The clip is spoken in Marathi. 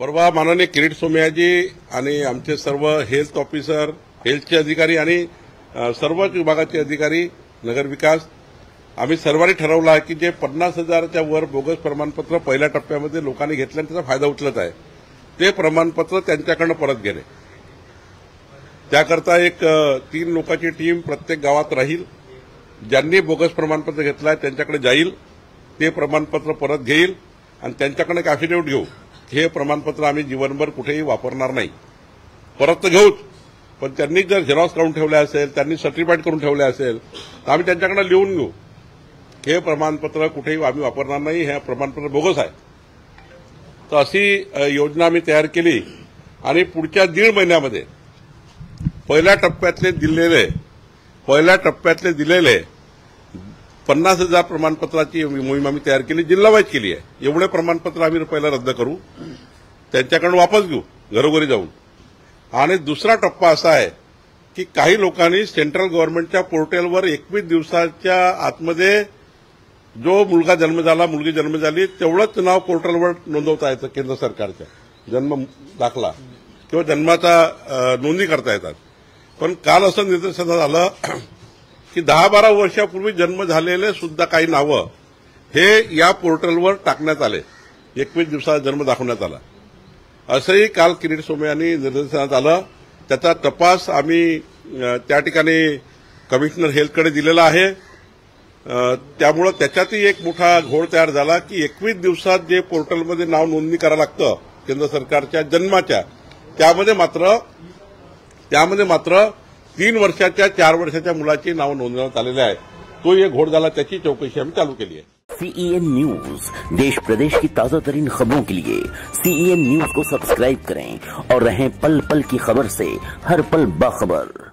परवा माननीय किरीट सोमयाजी आणि आमचे सर्व हेल्थ ऑफिसर, हेल्थचे अधिकारी आणि सर्व विभागाचे अधिकारी, नगरविकास आम्ही सर्वांनी ठरवलं आहे की जे 50,000च्या वर बोगस प्रमाणपत्र पहिल्या टप्प्यामध्ये लोकांनी घेतले आणि त्याचा फायदा उचलत आहे ते प्रमाणपत्र त्यांच्याकडून परत घेणे। त्याकरता एक 3 लोकांची टीम प्रत्येक गावात राहील। ज्यांनी बोगस प्रमाणपत्र घेतलं आहे त्यांच्याकडे जाईल, ते प्रमाणपत्र परत घेईल आणि त्यांच्याकडे एक ॲफिडेव्हिट घेऊ, हे प्रमाणपत्र आम्ही जीवनभर कुठेही वापरणार नाही। परत तर घेऊच, पण त्यांनी जर झेरॉक्स काढून ठेवले असेल, त्यांनी सर्टिफाईड करून ठेवले असेल तर आम्ही त्यांच्याकडे लिहून घेऊ, हे प्रमाणपत्र कुठेही आम्ही वापरणार नाही, हे प्रमाणपत्र बोगस आहे। तर अशी योजना आम्ही तयार केली आणि पुढच्या 1.5 महिन्यामध्ये पहिल्या टप्प्यातले दिलेले 50,000 प्रमाणपत्राची मोहीम आम्ही तयार केली, जिल्हावाईज केली आहे। एवढे प्रमाणपत्र आम्ही पहिला रद्द करू, त्यांच्याकडून वापस घेऊ घरोघरी जाऊन। आणि दुसरा टप्पा असा आहे की काही लोकांनी सेंट्रल गव्हर्नमेंटच्या पोर्टलवर 21 दिवसाच्या आतमध्ये जो मुलगा जन्म झाला, मुलगी जन्म झाली तेवढंच नाव पोर्टलवर नोंदवता येतं। केंद्र सरकारच्या जन्म दाखला किंवा जन्माचा नोंदणी करता येतात। पण काल असं निदर्शनास आलं की 10-12 वर्षापूर्वी जन्म झालेले सुद्धा काही नावं हे या पोर्टलवर टाकण्यात आले, 21 दिवसाचा जन्म दाखवण्यात आला। असंही काल किरीट सोमय्यांनी निदर्शनास आलं। त्याचा तपास आम्ही त्या ठिकाणी कमिशनर हेल्थकडे दिलेला आहे। त्यामुळे त्याच्यातही एक मोठा घोळ तयार झाला की 21 दिवसात जे पोर्टलमध्ये नाव नोंदणी करावं लागतं केंद्र सरकारच्या जन्माच्या, त्यामध्ये मात्र 3 वर्षाच्या 4 वर्षाच्या मुलाची नाव नोंदवण्यात आलेले आहे। तो एक घोळ झाला, त्याची चौकशी आम्ही चालू केली आहे। CEN न्यूज, देश प्रदेश की ताजा तरीन खबरों के लिए CEN न्यूज को सब्सक्राइब करें और रहें पल पल की खबर से हर पल बाखबर।